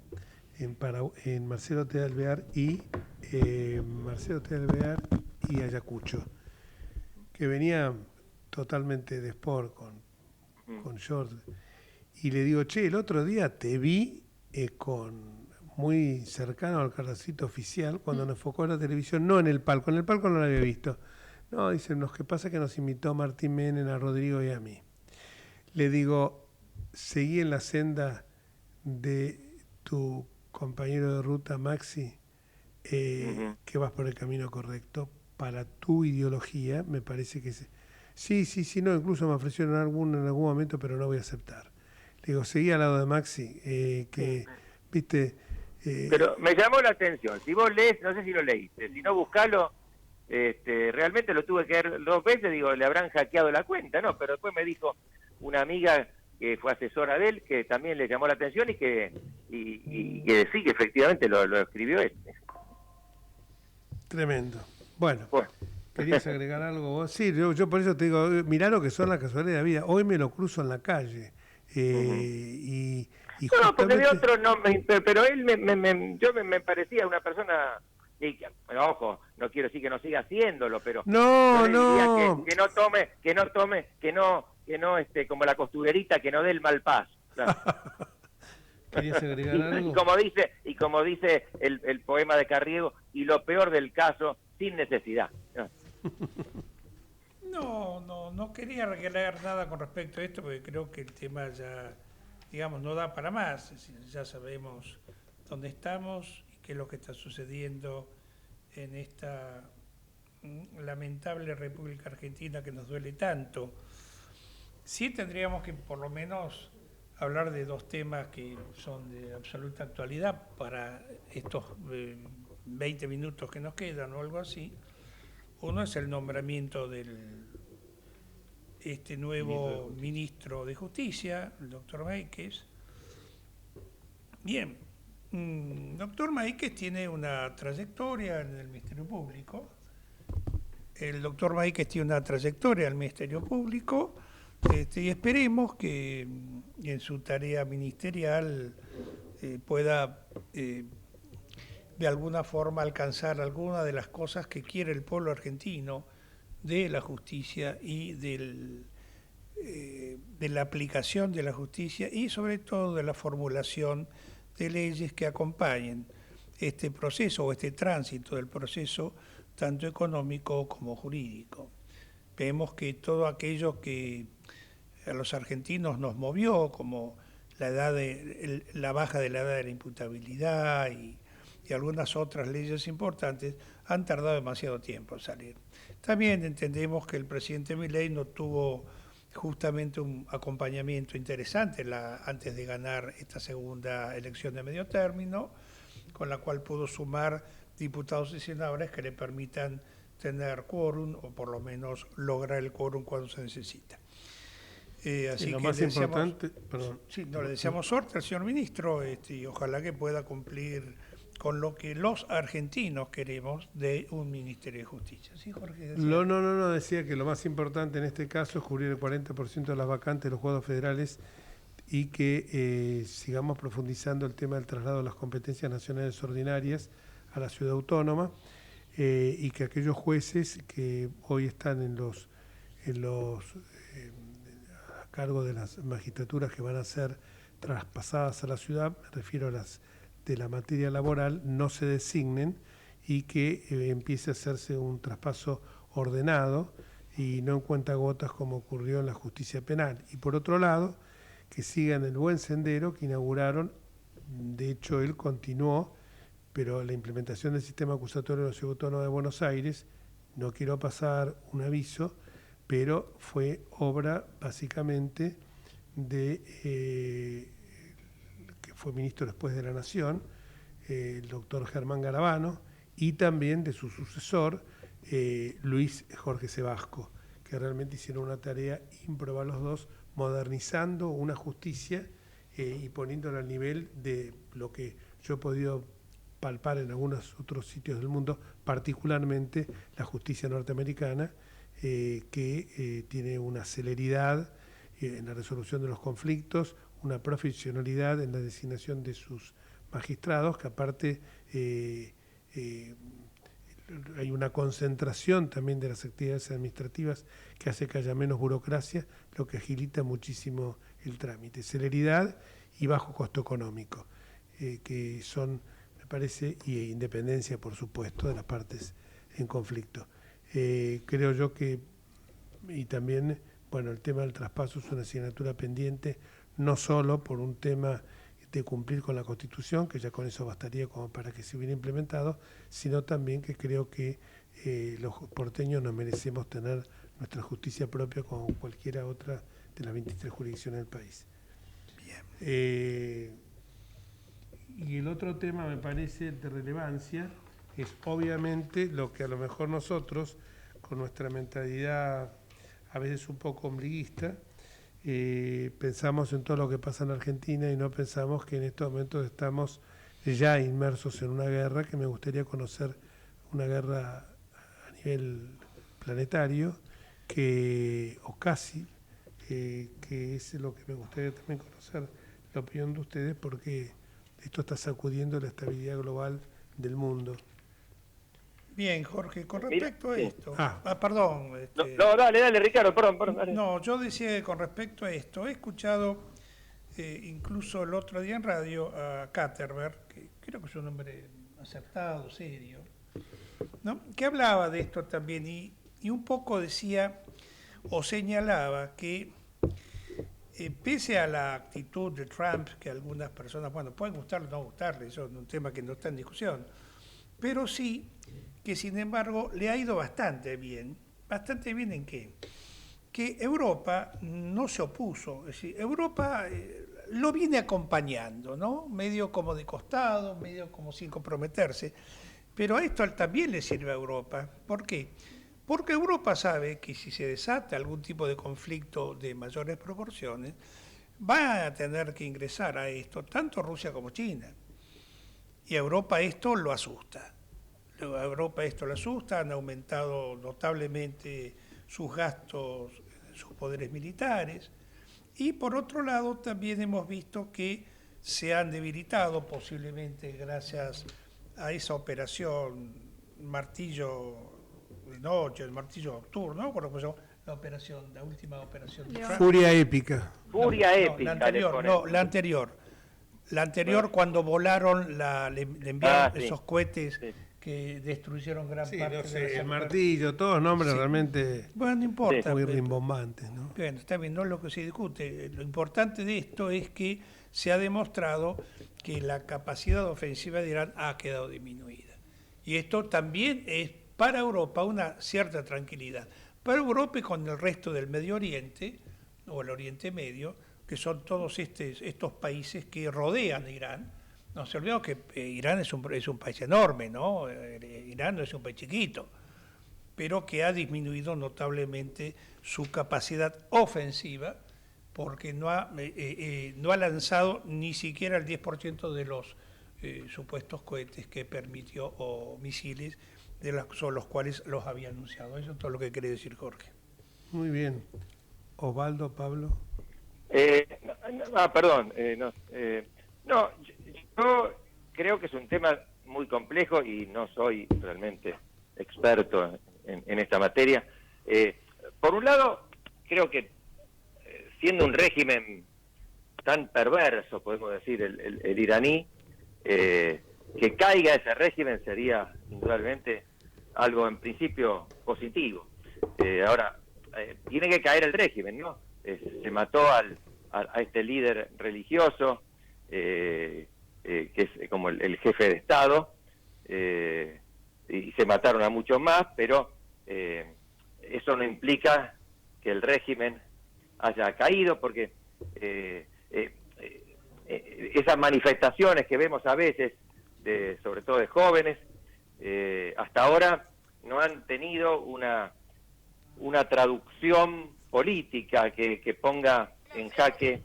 en Marcelo T. Alvear y Ayacucho, que venía totalmente de sport con shorts, y le digo, che, el otro día te vi muy cercano al carracito oficial cuando nos enfocó la televisión, no en el palco no lo había visto. No, dicen, lo que pasa es que nos invitó Martín Menem, a Rodrigo y a mí. Le digo, seguí en la senda de tu compañero de ruta, Maxi, que vas por el camino correcto. Para tu ideología, me parece que Sí, no, incluso me ofrecieron en algún momento, pero no voy a aceptar. Le digo, seguí al lado de Maxi, que, viste... Pero me llamó la atención, si vos lees, no sé si lo leíste, si no buscalo, realmente lo tuve que ver 2 veces, digo, le habrán hackeado la cuenta, ¿no? Pero después me dijo una amiga que fue asesora de él, que también le llamó la atención y que sí, que efectivamente lo escribió él. Tremendo. Bueno, ¿querías agregar algo vos? Sí, yo por eso te digo, mirá lo que son las casualidades de la vida. Hoy me lo cruzo en la calle. Y no, porque de otro no, pero él me parecía una persona... Y, ojo, no quiero decir que no siga haciéndolo, pero no, que no tome, como la costurerita, que no dé el mal paso. Claro. ¿Querías agregar algo? Y como dice el poema de Carriego, y lo peor del caso, sin necesidad. No quería agregar nada con respecto a esto, porque creo que el tema ya, digamos, no da para más. Es decir, ya sabemos dónde estamos y qué es lo que está sucediendo en esta lamentable República Argentina que nos duele tanto. Sí tendríamos que por lo menos hablar de 2 temas que son de absoluta actualidad para estos 20 minutos que nos quedan o algo así. Uno es el nombramiento del nuevo ministro de Justicia, el doctor Máiquez. Bien, doctor Máiquez tiene una trayectoria en el Ministerio Público. El doctor Máiquez tiene una trayectoria en el Ministerio Público y esperemos que en su tarea ministerial pueda de alguna forma alcanzar alguna de las cosas que quiere el pueblo argentino de la justicia y de la aplicación de la justicia y sobre todo de la formulación de leyes que acompañen este proceso o este tránsito del proceso tanto económico como jurídico. Vemos que todo aquello que a los argentinos nos movió, como la baja de la edad de la imputabilidad y algunas otras leyes importantes, han tardado demasiado tiempo en salir. También entendemos que el presidente Milei no tuvo justamente un acompañamiento interesante antes de ganar esta segunda elección de medio término, con la cual pudo sumar diputados y senadores que le permitan tener quórum o por lo menos lograr el quórum cuando se necesita. Así lo que más importante, perdón. Sí, le deseamos suerte al señor ministro y ojalá que pueda cumplir con lo que los argentinos queremos de un Ministerio de Justicia. ¿Sí, Jorge? No, decía que lo más importante en este caso es cubrir el 40% de las vacantes de los juzgados federales y que sigamos profundizando el tema del traslado de las competencias nacionales ordinarias a la ciudad autónoma y que aquellos jueces que hoy están a cargo de las magistraturas que van a ser traspasadas a la ciudad, me refiero a las de la materia laboral, no se designen y que empiece a hacerse un traspaso ordenado y no en cuentagotas como ocurrió en la justicia penal. Y por otro lado, que sigan el buen sendero que inauguraron, de hecho él continuó, pero la implementación del sistema acusatorio de la Ciudad Autónoma de Buenos Aires, no quiero pasar un aviso, pero fue obra básicamente de que fue ministro después de la Nación, el doctor Germán Garabano, y también de su sucesor, Luis Jorge Sebasco, que realmente hicieron una tarea ímproba los dos, modernizando una justicia y poniéndola al nivel de lo que yo he podido palpar en algunos otros sitios del mundo, particularmente la justicia norteamericana, que tiene una celeridad en la resolución de los conflictos, una profesionalidad en la designación de sus magistrados, que aparte hay una concentración también de las actividades administrativas que hace que haya menos burocracia, lo que agilita muchísimo el trámite. Celeridad y bajo costo económico, que son, me parece, y independencia, por supuesto, de las partes en conflicto. Creo yo que, y también, bueno, el tema del traspaso es una asignatura pendiente, no solo por un tema de cumplir con la Constitución, que ya con eso bastaría como para que se hubiera implementado, sino también que creo que los porteños nos merecemos tener nuestra justicia propia con cualquiera otra de las 23 jurisdicciones del país. Bien. Y el otro tema me parece de relevancia es obviamente lo que a lo mejor nosotros, con nuestra mentalidad a veces un poco ombliguista, pensamos en todo lo que pasa en Argentina y no pensamos que en estos momentos estamos ya inmersos en una guerra, que me gustaría conocer una guerra a nivel planetario, o casi, que es lo que me gustaría también conocer la opinión de ustedes, porque esto está sacudiendo la estabilidad global del mundo. Bien, Jorge, con respecto a esto... perdón. No, dale, Ricardo, perdón. Dale. No, yo decía que con respecto a esto, he escuchado incluso el otro día en radio a Katterberg, que creo que es un hombre acertado, serio, ¿no? Que hablaba de esto también y un poco decía o señalaba que pese a la actitud de Trump, que algunas personas, bueno, pueden gustarle o no gustarle, eso es un tema que no está en discusión, pero sí que sin embargo le ha ido bastante bien ¿en qué? Que Europa no se opuso, es decir, Europa lo viene acompañando, ¿no? Medio como de costado, medio como sin comprometerse, pero a esto también le sirve a Europa. ¿Por qué? Porque Europa sabe que si se desata algún tipo de conflicto de mayores proporciones, va a tener que ingresar a esto tanto Rusia como China. Y a Europa esto lo asusta. A Europa esto lo asusta, han aumentado notablemente sus gastos, sus poderes militares. Y por otro lado también hemos visto que se han debilitado posiblemente gracias a esa operación martillo de noche, el martillo nocturno, ¿no? Por ejemplo, la última operación de Trump. Furia épica. La anterior cuando volaron, le enviaron esos cohetes que destruyeron gran parte de el martillo, todos nombres realmente no importa, muy rimbombantes, ¿no? Bueno, está bien, no es lo que se discute. Lo importante de esto es que se ha demostrado que la capacidad ofensiva de Irán ha quedado disminuida. Y esto también es para Europa una cierta tranquilidad. Para Europa y con el resto del Medio Oriente, o el Oriente Medio, que son todos estos países que rodean a Irán. No se olvida que Irán es un país enorme, ¿no? Irán no es un país chiquito, pero que ha disminuido notablemente su capacidad ofensiva porque no ha lanzado ni siquiera el 10% de los supuestos cohetes que permitió o misiles de los cuales los había anunciado. Eso es todo lo que quería decir Jorge. Muy bien. Osvaldo, Pablo. Yo creo que es un tema muy complejo y no soy realmente experto en esta materia. Por un lado, creo que siendo un régimen tan perverso, podemos decir, el iraní, que caiga ese régimen sería indudablemente algo en principio positivo. Ahora, tiene que caer el régimen, ¿no? Se mató a este líder religioso, que es como el jefe de Estado, y se mataron a muchos más, pero eso no implica que el régimen haya caído, porque esas manifestaciones que vemos a veces, sobre todo de jóvenes, hasta ahora no han tenido una traducción política que ponga en jaque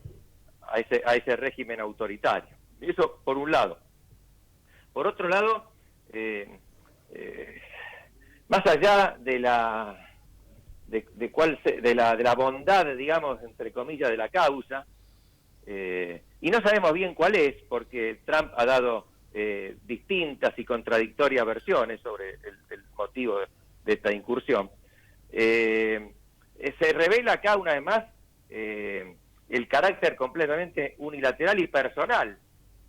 a ese régimen autoritario. Eso por un lado. Por otro lado, más allá de la bondad, digamos, entre comillas, de la causa, y no sabemos bien cuál es, porque Trump ha dado distintas y contradictorias versiones sobre el motivo de esta incursión. Se revela acá una vez más el carácter completamente unilateral y personal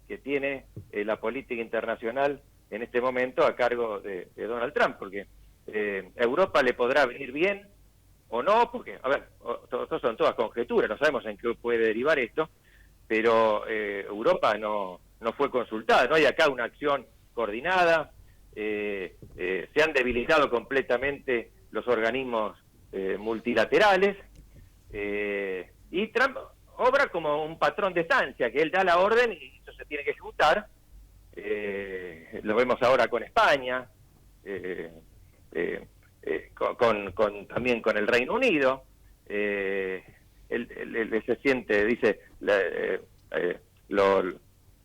que tiene la política internacional en este momento a cargo de Donald Trump, porque Europa le podrá venir bien o no, porque, a ver, son todas conjeturas, no sabemos en qué puede derivar esto, pero Europa no fue consultada, no hay acá una acción coordinada, se han debilitado completamente los organismos multilaterales, y Trump obra como un patrón de estancia, que él da la orden y eso se tiene que ejecutar. Lo vemos ahora con España, también con el Reino Unido. Él se siente, dice, lo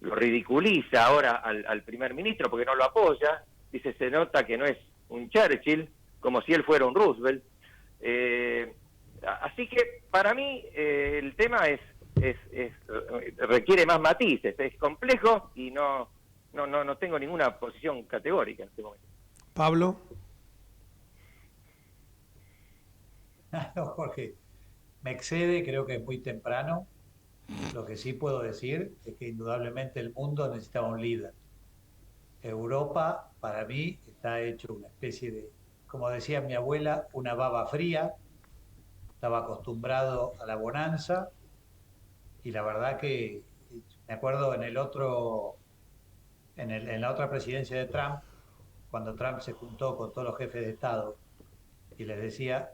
ridiculiza ahora al primer ministro porque no lo apoya. Dice, se nota que no es un Churchill, como si él fuera un Roosevelt. Así que para mí el tema requiere más matices, es complejo y no tengo ninguna posición categórica en este momento. Pablo. No, Jorge, me excede, creo que es muy temprano. Lo que sí puedo decir es que indudablemente el mundo necesitaba un líder. Europa, para mí, está hecho una especie de, como decía mi abuela, una baba fría. Estaba acostumbrado a la bonanza y la verdad que me acuerdo en la otra presidencia de Trump, cuando Trump se juntó con todos los jefes de Estado y les decía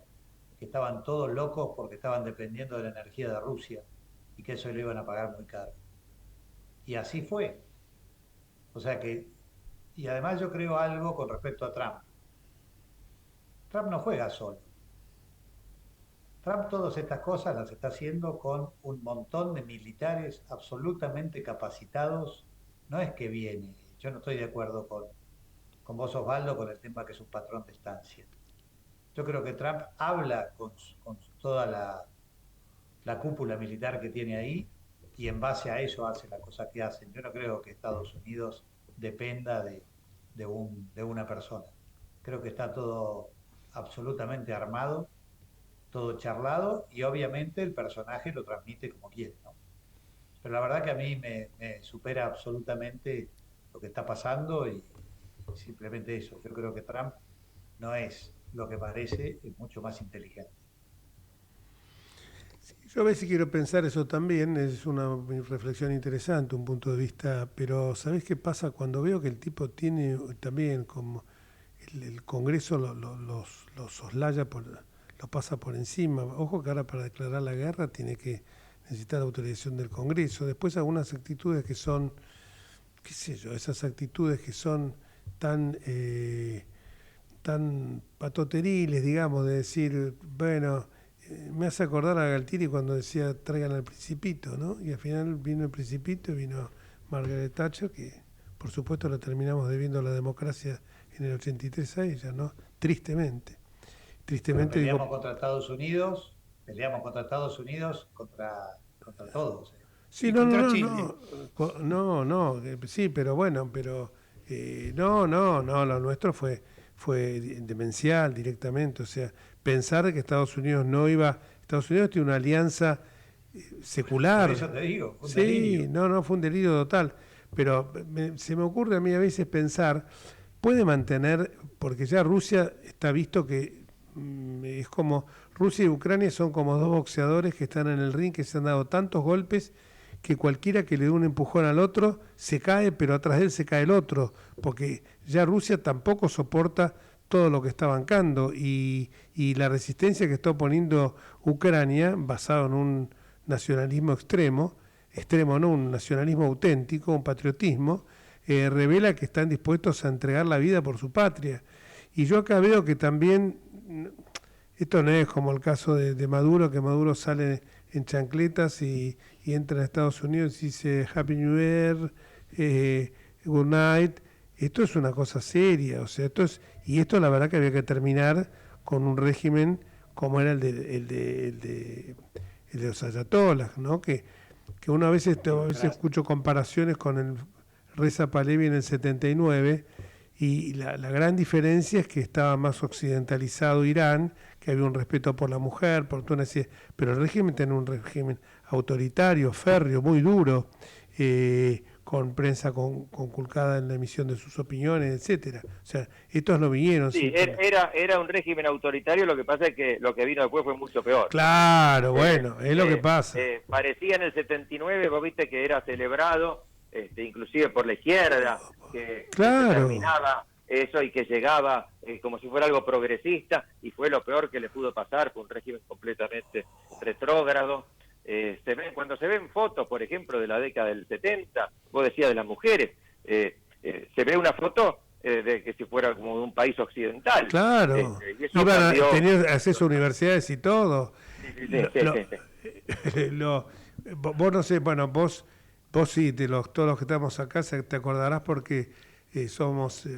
que estaban todos locos porque estaban dependiendo de la energía de Rusia y que eso le iban a pagar muy caro. Y así fue. O sea que, y además yo creo algo con respecto a Trump. Trump no juega solo. Trump todas estas cosas las está haciendo con un montón de militares absolutamente capacitados. No es que viene, yo no estoy de acuerdo con vos, Osvaldo, con el tema que es un patrón de estancia. Yo creo que Trump habla con toda la cúpula militar que tiene ahí y en base a eso hace las cosas que hacen. Yo no creo que Estados Unidos dependa de una persona. Creo que está todo absolutamente armado, todo charlado y obviamente el personaje lo transmite como quiere, ¿no? Pero la verdad que a mí me supera absolutamente lo que está pasando y simplemente eso. Yo creo que Trump no es lo que parece, es mucho más inteligente. Sí, yo a veces quiero pensar eso también, es una reflexión interesante, un punto de vista, pero ¿sabés qué pasa? Cuando veo que el tipo tiene también como el Congreso lo soslaya, lo pasa por encima. Ojo que ahora para declarar la guerra tiene que necesitar autorización del Congreso. Después algunas actitudes que son, qué sé yo, esas actitudes que son tan patoteriles, digamos, de decir, bueno, me hace acordar a Galtieri cuando decía traigan al Principito, ¿no? Y al final vino el Principito y vino Margaret Thatcher, que por supuesto la terminamos debiendo la democracia en el 83 a ella, ¿no? Tristemente. Tristemente pero peleamos contra Estados Unidos, contra todos. Sí, no, sí, pero bueno, no, lo nuestro fue demencial directamente, o sea, pensar que Estados Unidos Estados Unidos tiene una alianza secular. Por eso te digo, fue un sí, delirio. Fue un delirio total, pero se me ocurre a mí a veces pensar, puede mantener, porque ya Rusia está visto que es como, Rusia y Ucrania son como dos boxeadores que están en el ring, que se han dado tantos golpes que cualquiera que le dé un empujón al otro se cae, pero atrás de él se cae el otro, porque ya Rusia tampoco soporta todo lo que está bancando y la resistencia que está oponiendo Ucrania, basado en un nacionalismo extremo no, un nacionalismo auténtico, un patriotismo, revela que están dispuestos a entregar la vida por su patria. Y yo acá veo que también, esto no es como el caso de Maduro, que Maduro sale en chancletas y entra a Estados Unidos y dice Happy New Year, Good Night. Esto es una cosa seria, o sea, esto la verdad que había que terminar con un régimen como era el de los ayatolás, ¿no? Que uno a veces escucho comparaciones con el Reza Pahlavi en el 79 y la gran diferencia es que estaba más occidentalizado Irán, que había un respeto por la mujer, por todo así, pero el régimen tenía un régimen autoritario, férreo, muy duro, con prensa conculcada en la emisión de sus opiniones, etcétera. O sea, estos no vinieron. Sí, era un régimen autoritario, lo que pasa es que lo que vino después fue mucho peor. Claro, bueno, es lo que pasa. Parecía en el 79, vos viste que era celebrado, inclusive por la izquierda, que terminaba eso, y que llegaba como si fuera algo progresista, y fue lo peor que le pudo pasar, fue un régimen completamente retrógrado. Cuando se ven fotos, por ejemplo, de la década del 70, vos decías de las mujeres, se ve una foto de que si fuera como de un país occidental. Claro, Y eso iban a cambió. tener acceso a universidades y todo. Sí. Vos no sé, bueno, vos sí, todos los que estamos acá te acordarás porque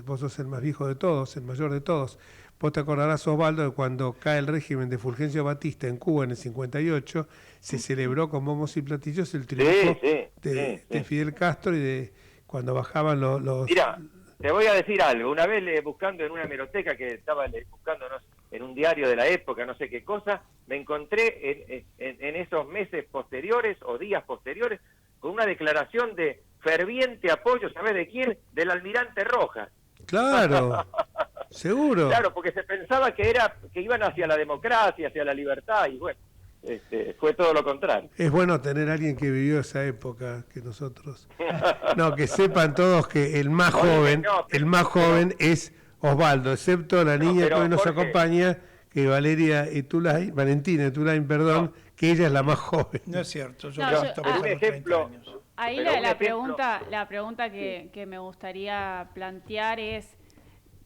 vos sos el más viejo de todos, el mayor de todos. Vos te acordarás, Osvaldo, de cuando cae el régimen de Fulgencio Batista en Cuba en el 58, se celebró con bombos y platillos el triunfo de Fidel Castro y de cuando bajaban los... Mirá, te voy a decir algo. Una vez buscando en una hemeroteca que estaba buscando en un diario de la época, no sé qué cosa, me encontré en esos meses posteriores o días posteriores con una declaración de ferviente apoyo, ¿sabés de quién? Del almirante Rojas. Claro, seguro. Claro, porque se pensaba que iban hacia la democracia, hacia la libertad, y bueno, fue todo lo contrario. Es bueno tener a alguien que vivió esa época que nosotros. No, que sepan todos que el más joven es Osvaldo, excepto la niña que hoy nos acompaña, que Valentina Etulain, que ella es la más joven. No es cierto, yo un ejemplo. Ahí la pregunta que me gustaría plantear es,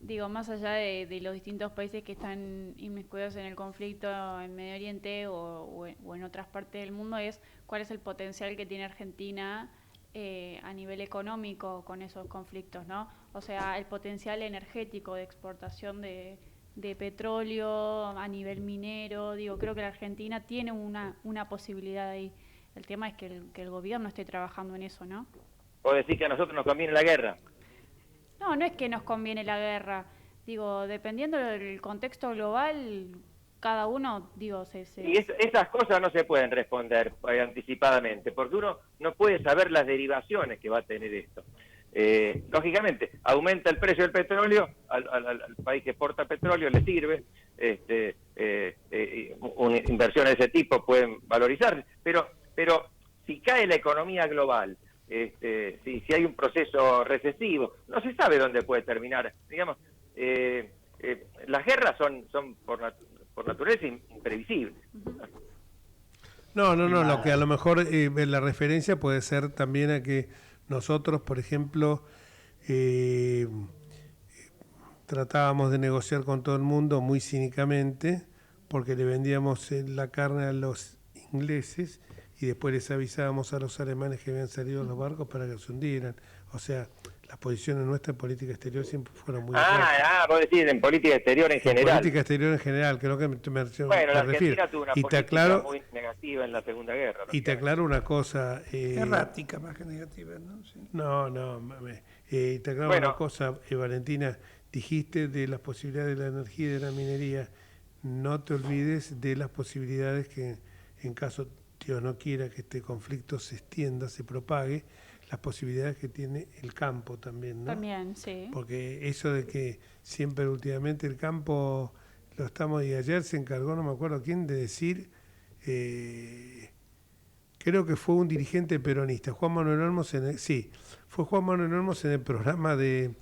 digo, más allá de los distintos países que están inmiscuidos en el conflicto en Medio Oriente o en otras partes del mundo, es cuál es el potencial que tiene Argentina a nivel económico con esos conflictos, ¿no? O sea, el potencial energético de exportación de petróleo a nivel minero. Digo, creo que la Argentina tiene una posibilidad ahí. El tema es que el gobierno esté trabajando en eso, ¿no? ¿Vos decís que a nosotros nos conviene la guerra? No es que nos conviene la guerra. Digo, dependiendo del contexto global, cada uno, digo, Y esas cosas no se pueden responder anticipadamente, porque uno no puede saber las derivaciones que va a tener esto. Lógicamente, aumenta el precio del petróleo, al país que exporta petróleo le sirve, inversiones de ese tipo pueden valorizarse, pero si cae la economía global, si hay un proceso recesivo, no se sabe dónde puede terminar. Digamos, las guerras son por naturaleza imprevisibles. No, lo que a lo mejor la referencia puede ser también a que nosotros, por ejemplo, tratábamos de negociar con todo el mundo muy cínicamente, porque le vendíamos la carne a los ingleses y después les avisábamos a los alemanes que habían salido los barcos para que se hundieran. O sea, las posiciones nuestras en política exterior siempre fueron muy... vos decís en política exterior en general. En política exterior en general, creo que me refiero. La Argentina tuvo una política muy negativa en la Segunda Guerra. Y te aclaro una cosa... errática más que negativa, ¿no? Sí. Te aclaro una cosa, Valentina, dijiste de las posibilidades de la energía y de la minería. No te olvides de las posibilidades que, en caso Dios no quiera que este conflicto se extienda, se propague, las posibilidades que tiene el campo también, ¿no? También, sí. Porque eso de que siempre últimamente el campo lo estamos, y ayer se encargó, no me acuerdo quién, de decir, creo que fue un dirigente peronista, Juan Manuel Olmos, fue Juan Manuel Olmos en el programa de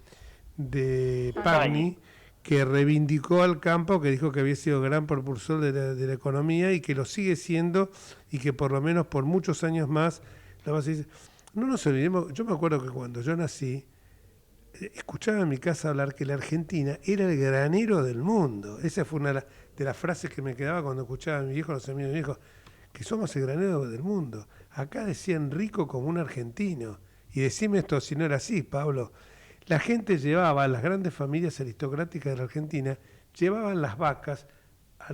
Pagni, que reivindicó al campo, que dijo que había sido gran propulsor de la economía y que lo sigue siendo, y que por lo menos por muchos años más la va a seguir. No nos olvidemos, yo me acuerdo que cuando yo nací, escuchaba en mi casa hablar que la Argentina era el granero del mundo. Esa fue una de las frases que me quedaba cuando escuchaba a mi viejo, los amigos de mi viejo, que somos el granero del mundo. Acá decían rico como un argentino. Y decime esto si no era así, Pablo. La gente llevaba, las grandes familias aristocráticas de la Argentina, llevaban las vacas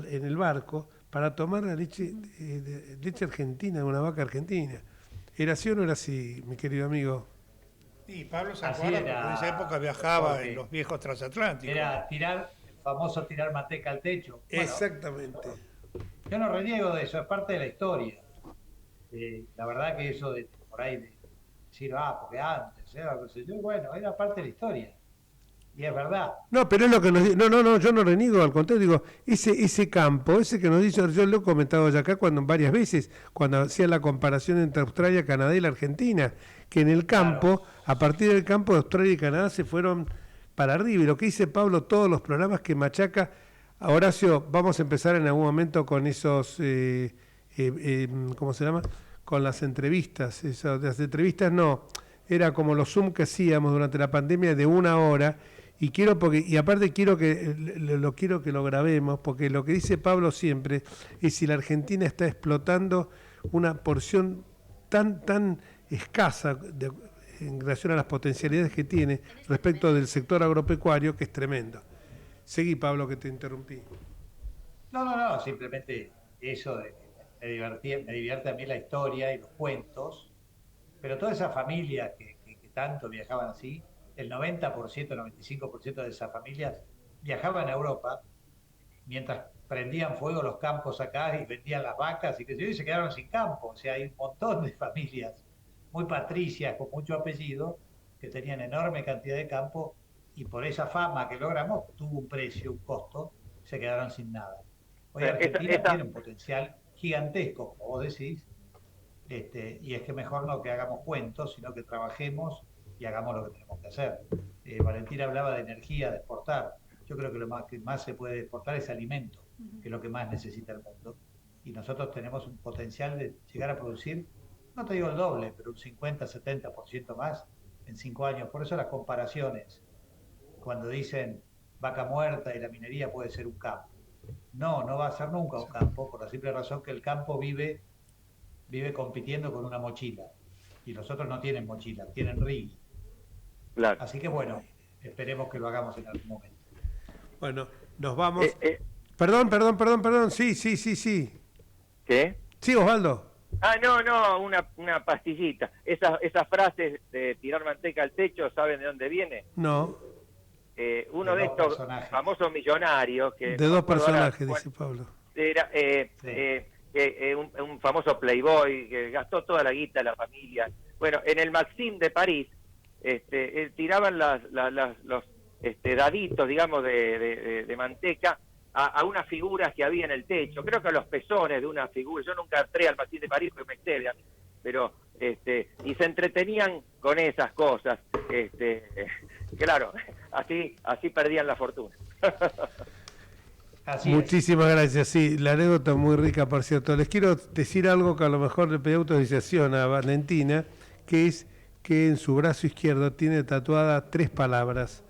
en el barco para tomar la leche argentina, de una vaca argentina. ¿Era así o no era así, mi querido amigo? Sí, Pablo se acuerda, porque en esa época viajaba en los viejos transatlánticos. Era el famoso tirar manteca al techo. Bueno, exactamente. Yo no reniego de eso, es parte de la historia. La verdad que eso de por ahí de decir, porque antes, bueno, era parte de la historia. Y es verdad. No, pero es lo que nos dice. No, yo no reniego, al contrario, digo, ese campo, ese que nos dice, yo lo he comentado ya acá varias veces, cuando hacía la comparación entre Australia, Canadá y la Argentina, que en el campo, a partir del campo de Australia y Canadá se fueron para arriba. Y lo que dice Pablo, todos los programas que machaca. Horacio, vamos a empezar en algún momento con esos, ¿cómo se llama? Con las entrevistas. Las entrevistas no, era como los Zoom que hacíamos durante la pandemia de 1 hora. Y aparte quiero que lo grabemos, porque lo que dice Pablo siempre es si la Argentina está explotando una porción tan escasa en relación a las potencialidades que tiene respecto del sector agropecuario, que es tremendo. Seguí, Pablo, que te interrumpí. No, simplemente eso me divierte a mí la historia y los cuentos, pero toda esa familia que tanto viajaban así, el 90%, 95% de esas familias viajaban a Europa mientras prendían fuego los campos acá y vendían las vacas y se quedaron sin campo. O sea, hay un montón de familias muy patricias con mucho apellido que tenían enorme cantidad de campo y por esa fama que logramos tuvo un precio, un costo, se quedaron sin nada. Hoy Argentina tiene un potencial gigantesco, como vos decís, y es que mejor no que hagamos cuentos, sino que trabajemos y hagamos lo que tenemos que hacer. Valentina hablaba de energía, de exportar. Yo creo que lo que más se puede exportar es alimento, que es lo que más necesita el mundo. Y nosotros tenemos un potencial de llegar a producir, no te digo el doble, pero un 50-70% más en 5 años. Por eso las comparaciones, cuando dicen vaca muerta y la minería puede ser un campo. No va a ser nunca un campo, por la simple razón que el campo vive compitiendo con una mochila. Y los otros no tienen mochila, tienen rig. Claro. Así que bueno, esperemos que lo hagamos en algún momento. Bueno, nos vamos. Perdón. Sí. ¿Qué? Sí, Osvaldo. No, una pastillita. Esas frases de tirar manteca al techo, ¿saben de dónde viene? No. Uno de estos famosos millonarios que... De dos personajes, dice Pablo. Era un famoso playboy que gastó toda la guita de la familia. Bueno, en el Maxim de París, tiraban los daditos, digamos, de manteca a unas figuras que había en el techo. Creo que a los pezones de una figura. Yo nunca entré al Maxim de París porque me excede, pero y se entretenían con esas cosas. Claro, así perdían la fortuna. Muchísimas gracias. Sí, la anécdota muy rica, por cierto. Les quiero decir algo que a lo mejor le pedí autorización a Valentina, que es que en su brazo izquierdo tiene tatuada 3 palabras: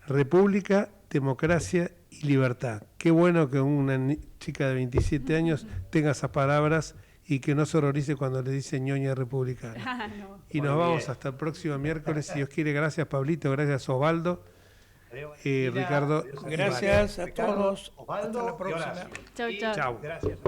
República, democracia y libertad. Qué bueno que una chica de 27 años tenga esas palabras y que no se horrorice cuando le dice ñoña republicana. No. Y nos vamos hasta el próximo miércoles, si Dios quiere. Gracias, Pablito, gracias, Osvaldo. Ricardo. Gracias a todos. Osvaldo, hasta la próxima. Chau. Gracias.